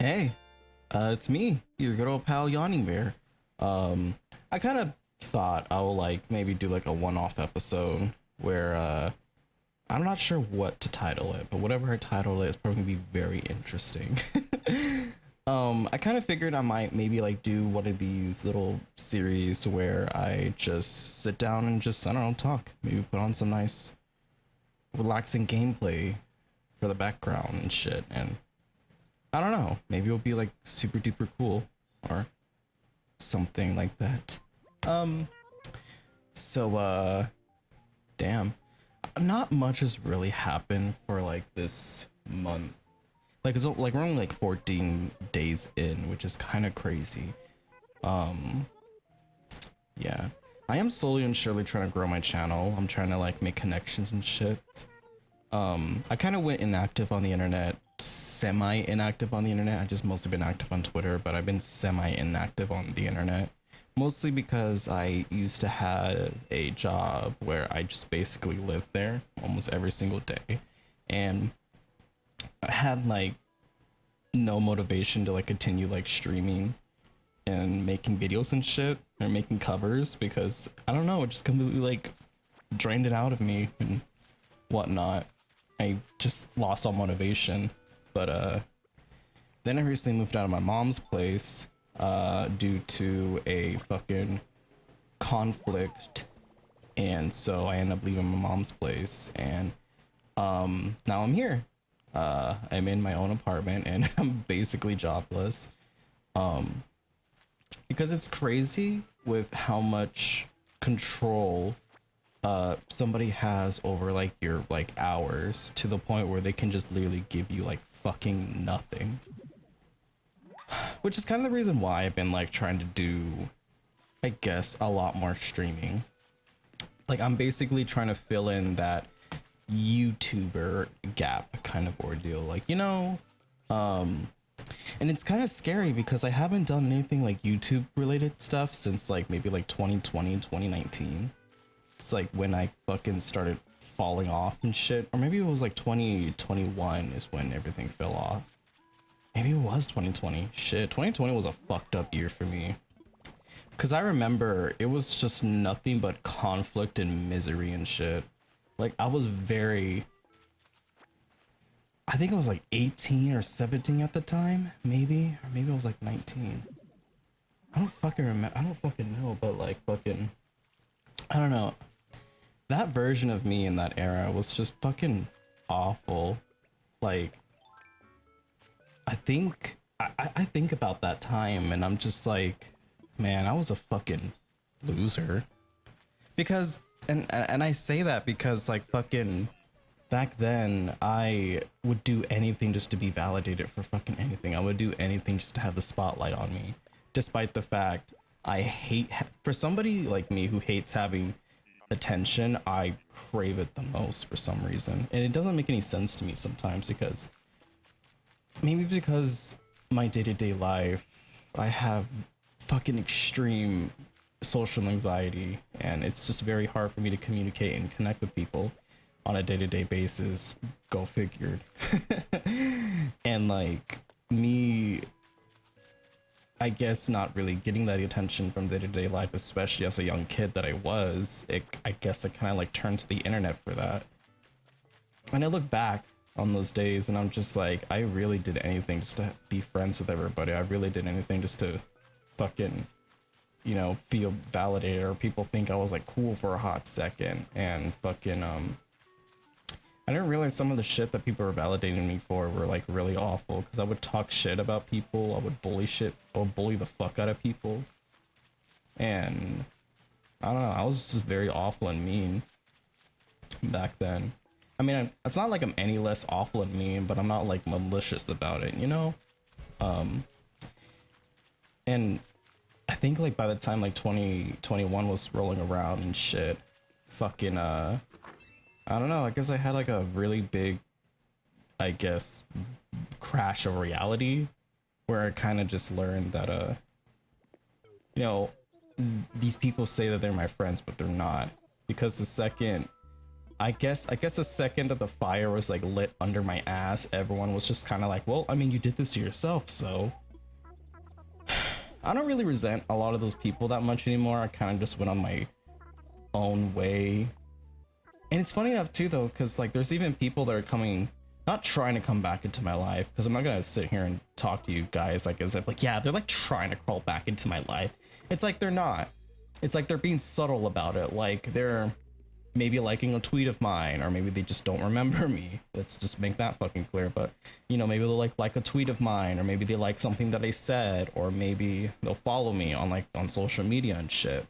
Hey, it's me, your good old pal Yawning Bear. I kind of thought I will like maybe do like a one-off episode where I'm not sure what to title it, but whatever I title it, it's probably gonna be very interesting. I kind of figured I might maybe like do one of these little series where I just sit down and just I don't know talk, maybe put on some nice relaxing gameplay for the background and shit, and I don't know. Maybe it'll be like super duper cool or something like that. Um, so damn. Not much has really happened for like this month. Like like we're only like 14 days in, which is kind of crazy. Um, yeah. I am slowly and surely trying to grow my channel. I'm trying to like make connections and shit. I kind of went inactive on the internet, semi inactive on the internet. I just mostly been active on Twitter, but I've been semi inactive on the internet. Mostly because I used to have a job where I just basically lived there almost every single day. And I had like no motivation to like continue like streaming and making videos and shit or making covers because I don't know, it just completely like drained it out of me and whatnot. I just lost all motivation. But then I recently moved out of my mom's place due to a fucking conflict, and so I ended up leaving my mom's place, and now I'm here. I'm in my own apartment and I'm basically jobless. Because it's crazy with how much control somebody has over like your like hours to the point where they can just literally give you like fucking nothing, which is kind of the reason why I've been like trying to do, I guess, a lot more streaming. Like I'm basically trying to fill in that YouTuber gap kind of ordeal, like, you know. And it's kind of scary because I haven't done anything like YouTube related stuff since like maybe like 2020, 2019. It's like when I fucking started falling off and shit, or maybe it was like 2021 is when everything fell off. Maybe it was 2020. Shit, 2020 was a fucked up year for me. Cause I remember it was just nothing but conflict and misery and shit. Like I was very, I think I was like 18 or 17 at the time, maybe, or maybe I was like 19. I don't fucking remember. I don't fucking know, but like fucking, I don't know. That version of me in that era was just fucking awful. Like, I think about that time and I'm just like, man, I was a fucking loser. Because, and I say that because like fucking back then I would do anything just to be validated for fucking anything. I would do anything just to have the spotlight on me. Despite the fact I hate, for somebody like me who hates having attention, I crave it the most for some reason. And it doesn't make any sense to me sometimes because maybe because my day-to-day life, I have fucking extreme social anxiety and it's just very hard for me to communicate and connect with people on a day-to-day basis. Go figured. And like me, I guess not really getting that attention from day-to-day life, especially as a young kid that I was, I guess I kind of like turned to the internet for that. And I look back on those days and I'm just like, I really did anything just to be friends with everybody. I really did anything just to fucking, you know, feel validated or people think I was like cool for a hot second. And fucking I didn't realize some of the shit that people were validating me for were like really awful, because I would talk shit about people, I would bully the fuck out of people, and I don't know, I was just very awful and mean back then. I mean, it's not like I'm any less awful and mean, but I'm not like malicious about it, you know? And I think like by the time like 2021 was rolling around and shit, fucking I don't know, I guess I had like a really big, I guess, crash of reality where I kind of just learned that you know, these people say that they're my friends but they're not, because the second I guess the second that the fire was like lit under my ass, everyone was just kind of like, well, I mean, you did this to yourself, so I don't really resent a lot of those people that much anymore. I kind of just went on my own way. And it's funny enough too though, because like there's even people that are coming, not trying to come back into my life, because I'm not gonna sit here and talk to you guys like as if like, yeah, they're like trying to crawl back into my life. It's like they're not. It's like they're being subtle about it. Like they're maybe liking a tweet of mine, or maybe they just don't remember me. Let's just make that fucking clear. But you know, maybe they'll like a tweet of mine, or maybe they like something that I said, or maybe they'll follow me on like on social media and shit.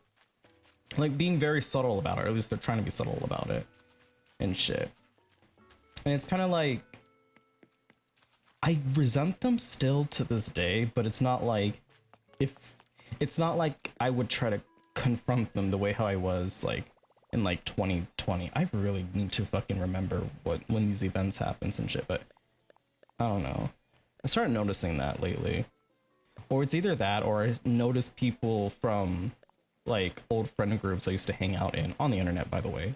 Like being very subtle about it, or at least they're trying to be subtle about it and shit. And it's kind of like I resent them still to this day, but it's not like if it's not like I would try to confront them the way how I was like in like 2020. I really need to fucking remember when these events happens and shit, but I don't know. I started noticing that lately. Or it's either that, or I notice people from like old friend groups I used to hang out in on the internet, by the way,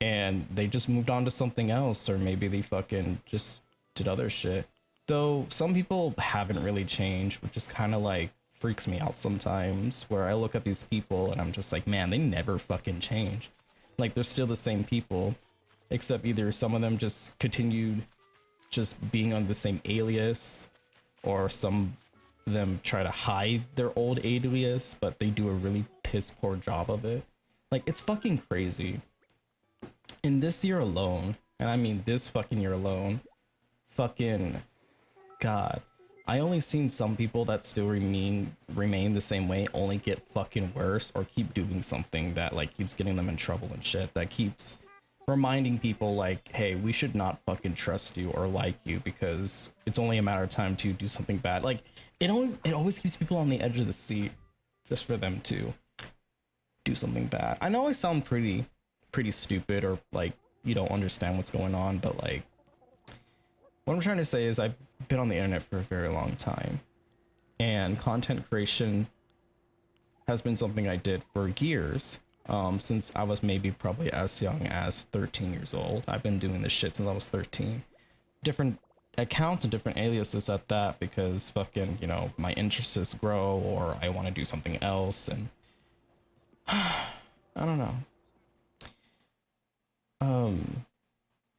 and they just moved on to something else, or maybe they fucking just did other shit. Though some people haven't really changed, which is kind of like freaks me out sometimes, where I look at these people and I'm just like, man, they never fucking changed. Like they're still the same people, except either some of them just continued just being on the same alias, or some of them try to hide their old alias, but they do a really piss poor job of it. Like it's fucking crazy. In this year alone, and I mean this fucking year alone, fucking God, I only seen some people that still remain the same way only get fucking worse, or keep doing something that like keeps getting them in trouble and shit, that keeps reminding people like, hey, we should not fucking trust you or like you, because it's only a matter of time to do something bad. Like it always keeps people on the edge of the seat just for them to do something bad. I know I sound pretty stupid, or like you don't understand what's going on, but like what I'm trying to say is I've been on the internet for a very long time, and content creation has been something I did for years. Since I was maybe probably as young as 13 years old. I've been doing this shit since I was 13. Different accounts and different aliases at that, because fucking, you know, my interests grow, or I want to do something else, and I don't know. I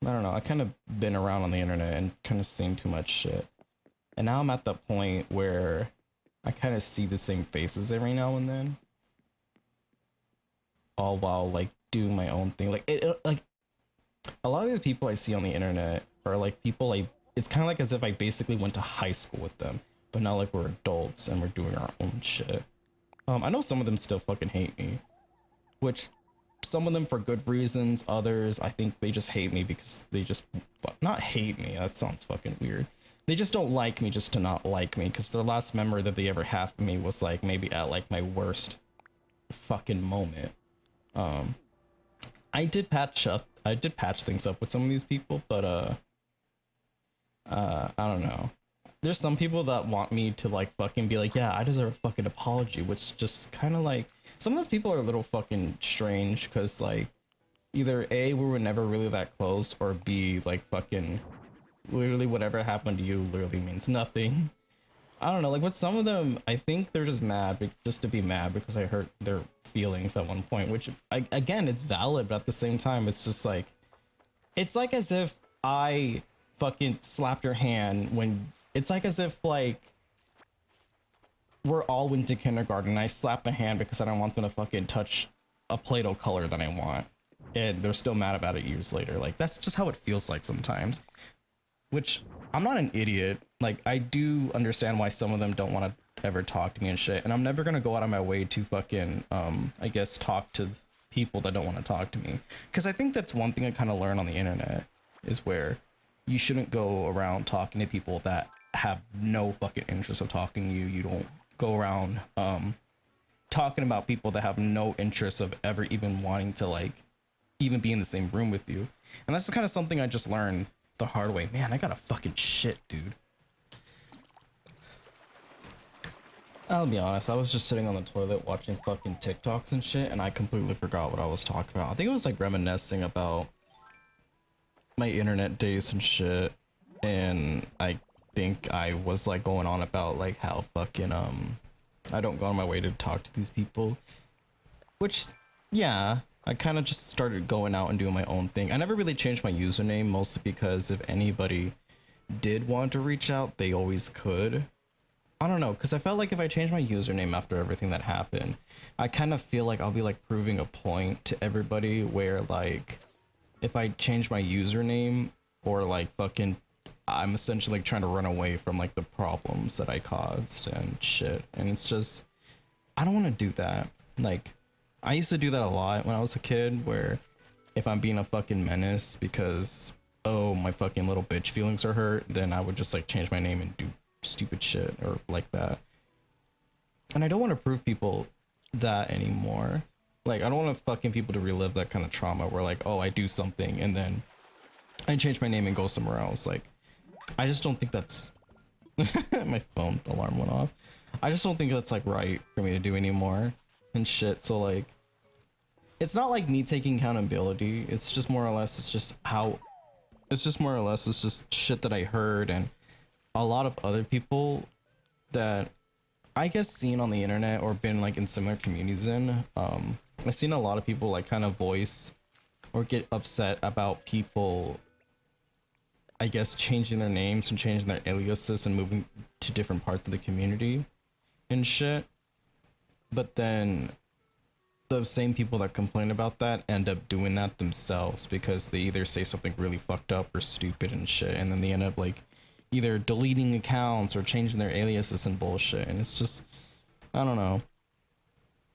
don't know. I kind of been around on the internet and kind of seen too much shit. And now I'm at the point where I kind of see the same faces every now and then, all while like doing my own thing. Like like a lot of these people I see on the internet are like people like, it's kind of like as if I basically went to high school with them, but now like we're adults and we're doing our own shit. I know some of them still fucking hate me, which some of them for good reasons. Others, I think they just hate me because they just not hate me. That sounds fucking weird. They just don't like me just to not like me, because the last memory that they ever had of me was like maybe at like my worst fucking moment. I did patch things up with some of these people, but I don't know. There's some people that want me to like fucking be like, yeah, I deserve a fucking apology, which just kind of like, some of those people are a little fucking strange, because like either A, we were never really that close, or B, like fucking literally whatever happened to you literally means nothing. I don't know, like with some of them, I think they're just mad just to be mad because I hurt their feelings at one point, which again, it's valid, but at the same time, it's like as if I fucking slapped your hand when, it's like as if like we're all went to kindergarten and I slapped a hand because I don't want them to fucking touch a Play-Doh color that I want, and they're still mad about it years later. Like that's just how it feels like sometimes, which I'm not an idiot. Like I do understand why some of them don't want to ever talk to me and shit, and I'm never gonna go out of my way to fucking I guess talk to people that don't want to talk to me, because I think that's one thing I kind of learned on the internet, is where you shouldn't go around talking to people that have no fucking interest of talking to you. You don't go around talking about people that have no interest of ever even wanting to like even be in the same room with you. And that's kind of something I just learned the hard way. Man, I got a fucking shit, dude. I'll be honest, I was just sitting on the toilet watching fucking TikToks and shit, and I completely forgot what I was talking about. I think it was like reminiscing about my internet days and shit, and I think I was like going on about like how fucking I don't go on my way to talk to these people, which yeah, I kind of just started going out and doing my own thing. I never really changed my username, mostly because if anybody did want to reach out, they always could. I don't know, because I felt like if I changed my username after everything that happened, I kind of feel like I'll be like proving a point to everybody where like if I change my username or like fucking I'm essentially like trying to run away from like the problems that I caused and shit. And it's just I don't want to do that. Like I used to do that a lot when I was a kid where if I'm being a fucking menace because oh my fucking little bitch feelings are hurt, then I would just like change my name and do stupid shit or like that. And I don't want to prove people that anymore. Like I don't want fucking people to relive that kind of trauma where like, oh, I do something and then I change my name and go somewhere else. Like I just don't think that's my phone alarm went off. I just don't think that's like right for me to do anymore and shit. So like it's not like me taking accountability. It's just more or less it's just shit that I heard and a lot of other people that I guess seen on the internet or been like in similar communities in. I've seen a lot of people like kind of voice or get upset about people, I guess, changing their names and changing their aliases and moving to different parts of the community and shit. But then those same people that complain about that end up doing that themselves because they either say something really fucked up or stupid and shit, and then they end up like either deleting accounts or changing their aliases and bullshit. And it's just, I don't know.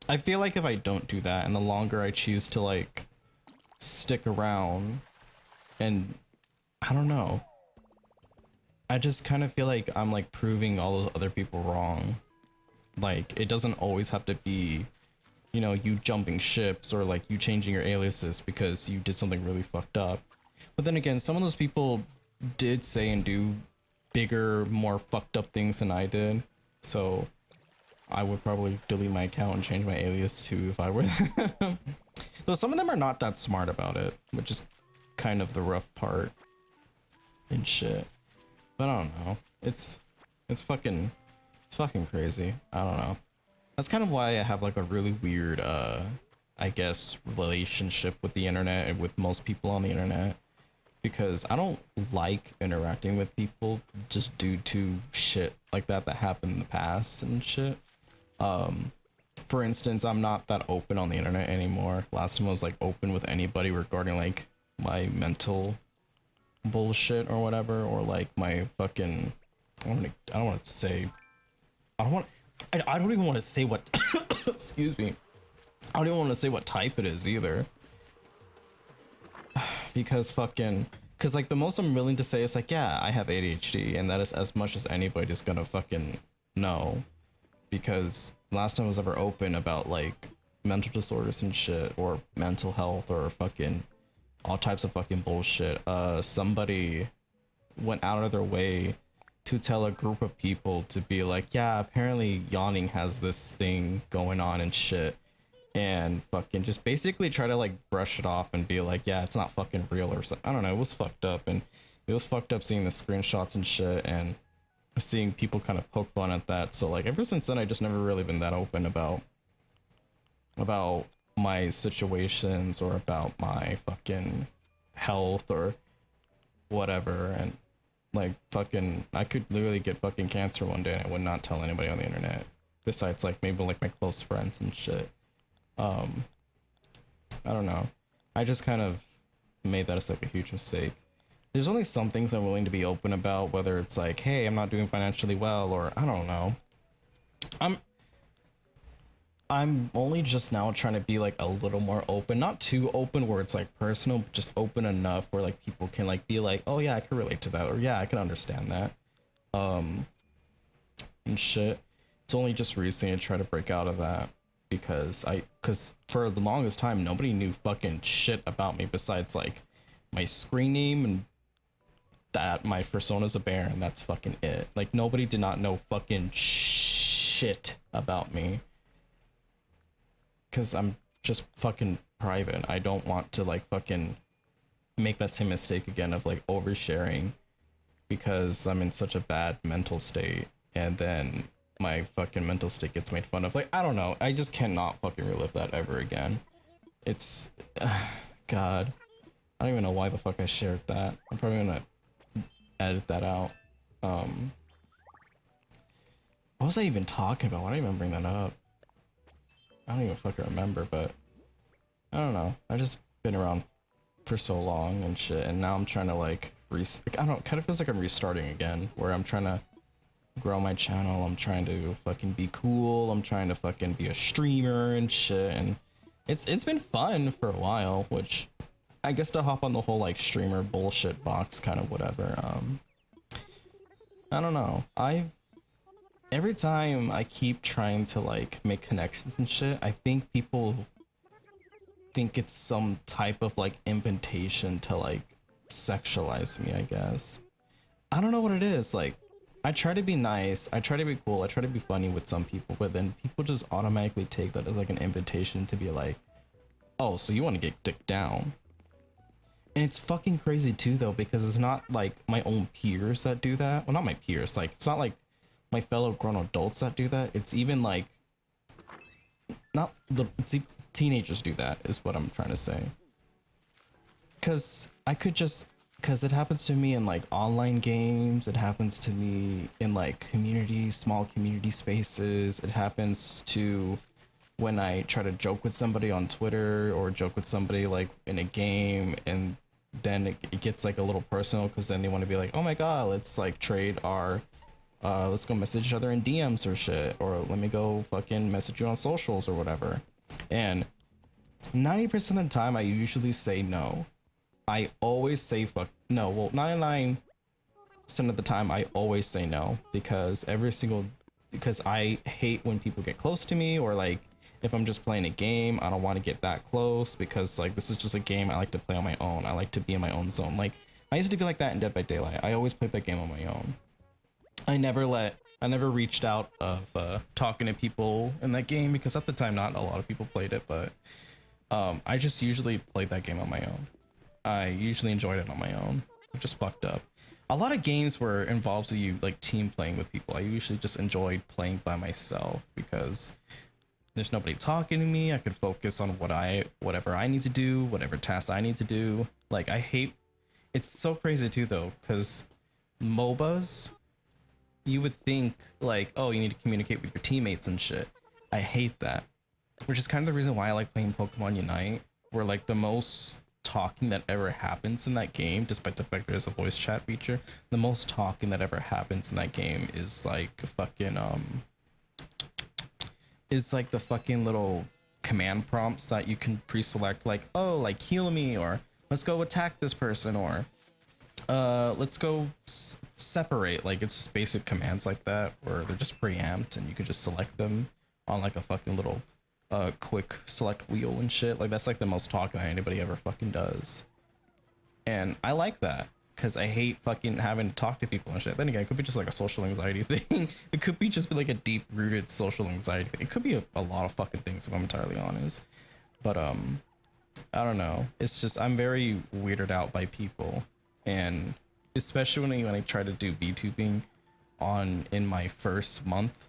I feel like if I don't do that and the longer I choose to like stick around and I don't know, I just kind of feel like I'm like proving all those other people wrong. Like it doesn't always have to be, you know, you jumping ships or like you changing your aliases because you did something really fucked up. But then again, some of those people did say and do bigger, more fucked up things than I did. So I would probably delete my account and change my alias too if I were them. Though some of them are not that smart about it, which is kind of the rough part and shit. But I don't know. It's fucking crazy. I don't know. That's kind of why I have like a really weird I guess relationship with the internet and with most people on the internet because I don't like interacting with people just due to shit like that happened in the past and shit. For instance, I'm not that open on the internet anymore. Last time I was like open with anybody regarding like my mental bullshit or whatever, or like my fucking I don't want to say I don't even want to say what excuse me. I don't even want to say what type it is either. Because like the most I'm willing to say is like, yeah, I have ADHD and that is as much as anybody's gonna fucking know. Because last time I was ever open about like mental disorders and shit or mental health or fucking all types of fucking bullshit, somebody went out of their way to tell a group of people to be like, yeah, apparently Yawning has this thing going on and shit, and fucking just basically try to like brush it off and be like, yeah, it's not fucking real or something. I don't know, it was fucked up, and it was fucked up seeing the screenshots and shit and seeing people kind of poke fun at that. So like ever since then I just never really been that open about my situations or about my fucking health or whatever. And like fucking I could literally get fucking cancer one day and I would not tell anybody on the internet besides like maybe like my close friends and shit. I don't know, I just kind of made that as like a huge mistake. There's only some things I'm willing to be open about, whether it's like, hey, I'm not doing financially well, or I don't know. I'm only just now trying to be like a little more open, not too open where it's like personal, but just open enough where like people can like be like, oh yeah, I can relate to that, or yeah, I can understand that. And shit. It's only just recently I try to break out of that because for the longest time nobody knew fucking shit about me besides like my screen name and that my persona's a bear, and that's fucking it. Like nobody did not know fucking shit shit about me because I'm just fucking private. I don't want to like fucking make that same mistake again of like oversharing because I'm in such a bad mental state, and then my fucking mental state gets made fun of. Like, I don't know. I just cannot fucking relive that ever again. It's God. I don't even know why the fuck I shared that. I'm probably gonna edit that out. What was I even talking about? Why did I even bring that up? I don't even fucking remember, but I don't know. I just been around for so long and shit, and now I'm trying to like I don't know, it kind of feels like I'm restarting again, where I'm trying to grow my channel. I'm trying to fucking be cool. I'm trying to fucking be a streamer and shit, and it's been fun for a while, which I guess to hop on the whole like streamer bullshit box kind of whatever. I don't know. Every time I keep trying to like make connections and shit, I think people think it's some type of like invitation to like sexualize me, I guess. I don't know what it is. Like, I try to be nice, I try to be cool, I try to be funny with some people, but then people just automatically take that as like an invitation to be like, oh, so you want to get dick down. And it's fucking crazy too though, because it's not like my own peers that do that. Well, not my peers, like it's not like my fellow grown adults that do that. It's even like not the teenagers do that is what I'm trying to say. Because because it happens to me in like online games, it happens to me in like small community spaces, it happens to when I try to joke with somebody on Twitter or joke with somebody like in a game, and then it gets like a little personal because then they want to be like, oh my god, let's like trade our let's go message each other in DMs or shit, or let me go fucking message you on socials or whatever. And 90% of the time I usually say no. I always say fuck no. Well, 99% of the time I always say no, because because I hate when people get close to me, or like if I'm just playing a game, I don't want to get that close, because like this is just a game I like to play on my own. I like to be in my own zone. Like I used to be like that in Dead by Daylight. I always played that game on my own. I never reached out of talking to people in that game, because at the time not a lot of people played it, but I just usually played that game on my own. I usually enjoyed it on my own, which is fucked up. A lot of games where it involves you like team playing with people, I usually just enjoyed playing by myself, because there's nobody talking to me. I could focus on whatever I need to do, whatever tasks I need to do. Like it's so crazy too though, because MOBAs, you would think like, oh, you need to communicate with your teammates and shit. I hate that, which is kind of the reason why I like playing Pokemon Unite, where like the most talking that ever happens in that game, despite the fact there's a voice chat feature, the most talking that ever happens in that game is like fucking is like the fucking little command prompts that you can pre-select, like, oh, like heal me, or let's go attack this person, or let's go separate. Like it's just basic commands like that where they're just preamped and you can just select them on like a fucking little quick select wheel and shit. Like that's like the most talking that anybody ever fucking does, and I like that because I hate fucking having to talk to people and shit. Then again, it could be just like a social anxiety thing. It could be just like a deep rooted social anxiety thing. It could be a lot of fucking things, if I'm entirely honest. But I don't know, it's just I'm very weirded out by people, and especially when I try to do VTubing in my first month.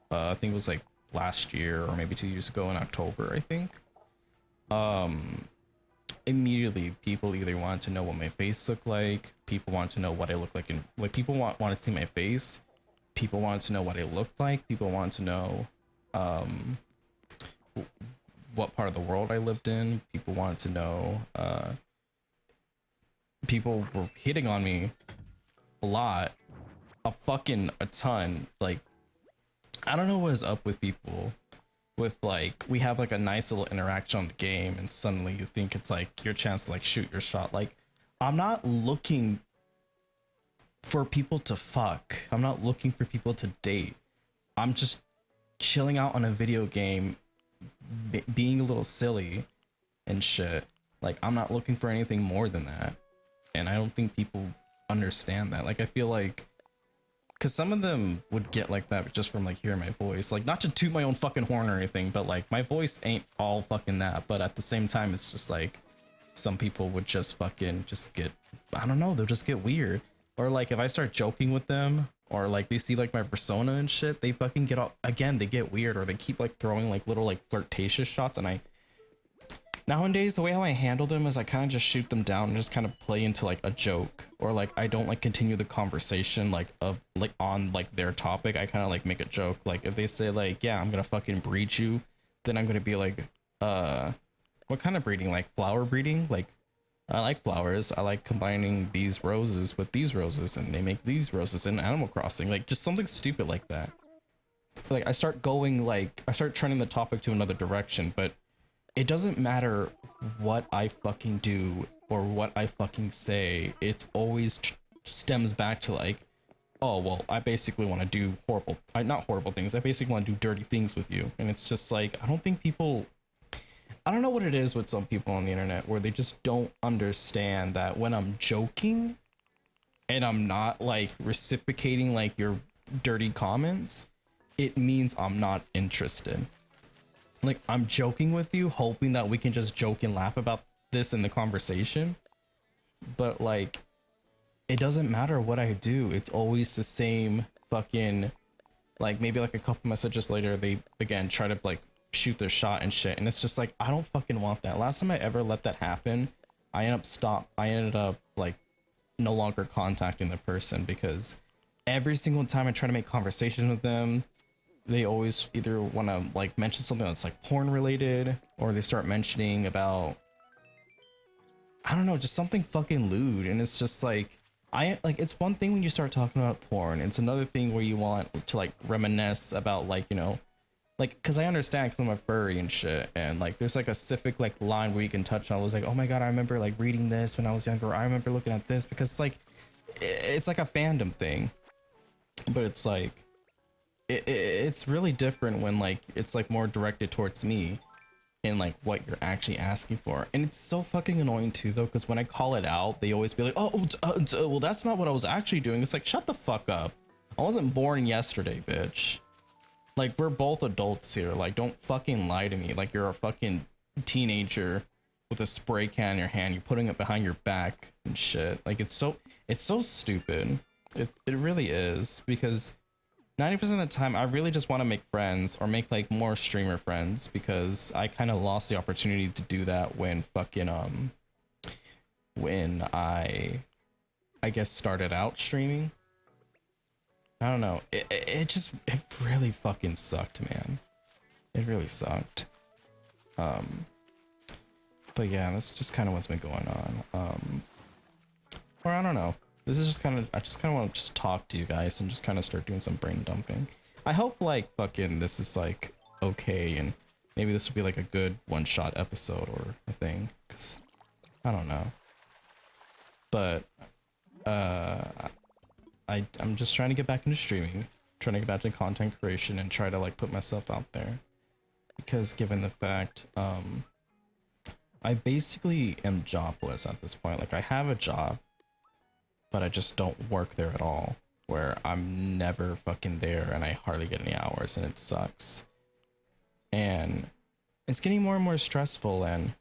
I think it was like last year or maybe 2 years ago in October, I think. Immediately people either want to know what my face looked like, people want to know what I look like, and like people want to see my face, people want to know what I looked like, people want to know what part of the world I lived in, people want to know people were hitting on me a lot, a ton. Like I don't know what is up with people with like, we have like a nice little interaction on the game and suddenly you think it's like your chance to like shoot your shot. Like I'm not looking for people to fuck, I'm not looking for people to date, I'm just chilling out on a video game, being a little silly and shit. Like I'm not looking for anything more than that, and I don't think people understand that. Like I feel like, because some of them would get like that just from like hearing my voice, like not to toot my own fucking horn or anything, but like my voice ain't all fucking that. But at the same time, it's just like some people would just fucking just get, I don't know, they'll just get weird. Or like if I start joking with them, or like they see like my persona and shit, they fucking get up again, they get weird, or they keep like throwing like little like flirtatious shots. And I, nowadays, the way how I handle them is I kind of just shoot them down and just kind of play into like a joke, or like I don't like continue the conversation like of like on like their topic. I kind of like make a joke. Like if they say like, yeah, I'm gonna fucking breed you, then I'm gonna be like, what kind of breeding? Like flower breeding? Like I like flowers. I like combining these roses with these roses, and they make these roses in Animal Crossing. Like just something stupid like that. Like I start going like I start turning the topic to another direction, but it doesn't matter what I fucking do or what I fucking say. It always stems back to like, oh, well, I basically want to do horrible, not horrible things. I basically want to do dirty things with you. And it's just like, I don't think people, I don't know what it is with some people on the internet where they just don't understand that when I'm joking and I'm not like reciprocating like your dirty comments, it means I'm not interested. Like I'm joking with you, hoping that we can just joke and laugh about this in the conversation, but like it doesn't matter what I do, it's always the same fucking, like maybe like a couple messages later they again try to like shoot their shot and shit, and it's just like I don't fucking want that. Last time I ever let that happen, I ended up like no longer contacting the person, because every single time I try to make conversations with them, they always either want to like mention something that's like porn related, or they start mentioning about, I don't know, just something fucking lewd. And it's just like, I like, it's one thing when you start talking about porn, it's another thing where you want to like reminisce about like, you know, like, cause I understand, cause I'm a furry and shit, and like there's like a specific like line where you can touch on. I was like, oh my god, I remember like reading this when I was younger, I remember looking at this, because it's like it's like a fandom thing. But it's like it's really different when like it's like more directed towards me and like what you're actually asking for. And it's so fucking annoying too though, because when I call it out, they always be like, oh, well, that's not what I was actually doing. It's like, shut the fuck up, I wasn't born yesterday, bitch. Like we're both adults here, like don't fucking lie to me like you're a fucking teenager with a spray can in your hand, you're putting it behind your back and shit. Like it's so stupid. It really is, because 90% of the time I really just want to make friends or make like more streamer friends, because I kind of lost the opportunity to do that when fucking when I guess started out streaming. I don't know, it really fucking sucked, man. It really sucked. But yeah, that's just kind of what's been going on. Or I don't know, this is just kind of, I just kind of want to just talk to you guys and just kind of start doing some brain dumping. I hope like fucking this is like okay, and maybe this will be like a good one-shot episode or a thing, because I don't know. But I'm just trying to get back into streaming, trying to get back to content creation and try to like put myself out there, because given the fact I basically am jobless at this point. Like I have a job, but I just don't work there at all, where I'm never fucking there and I hardly get any hours, and it sucks. And it's getting more and more stressful, and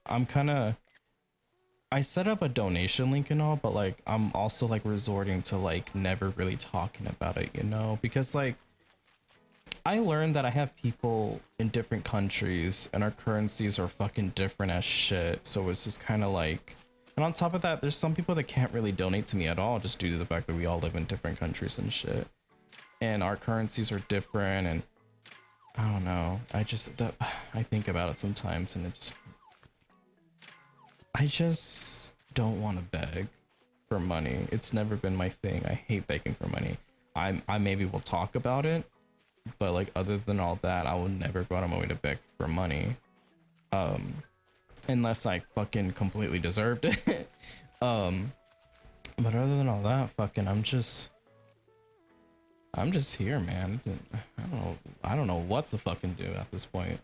I'm kind of, I set up a donation link and all, but like I'm also like resorting to like never really talking about it, you know, because like I learned that I have people in different countries and our currencies are fucking different as shit. So it's just kind of like, and on top of that, there's some people that can't really donate to me at all, just due to the fact that we all live in different countries and shit, and our currencies are different. And I don't know, I think about it sometimes, and I just don't want to beg for money. It's never been my thing. I hate begging for money. I maybe will talk about it, but like other than all that, I will never go out of my way to beg for money, unless I fucking completely deserved it. But other than all that, fucking I'm just here, man. I don't know what to fucking do at this point.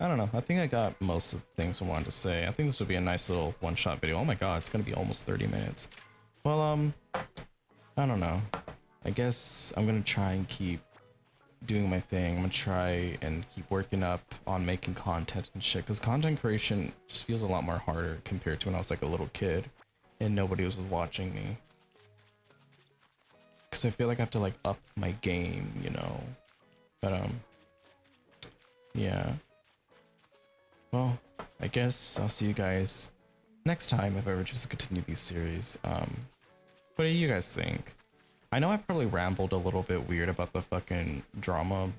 I don't know. I think I got most of the things I wanted to say. I think this would be a nice little one-shot video. Oh my god, it's gonna be almost 30 minutes. Well, I don't know. I guess I'm gonna try and keep doing my thing. I'm gonna try and keep working up on making content and shit, because content creation just feels a lot more harder compared to when I was like a little kid and nobody was watching me. Because I feel like I have to like up my game, you know. But yeah. Well, I guess I'll see you guys next time if I ever choose to continue these series. What do you guys think? I know I probably rambled a little bit weird about the fucking drama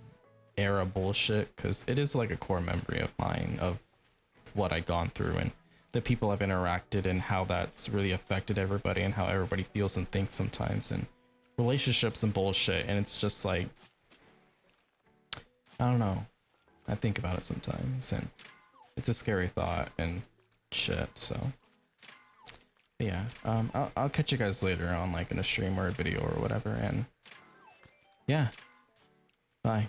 era bullshit, because it is like a core memory of mine of what I've gone through and the people I've interacted and how that's really affected everybody and how everybody feels and thinks sometimes, and relationships and bullshit. And it's just like, I don't know. I think about it sometimes and it's a scary thought and shit. So yeah, I'll catch you guys later on, like in a stream or a video or whatever, and yeah, bye.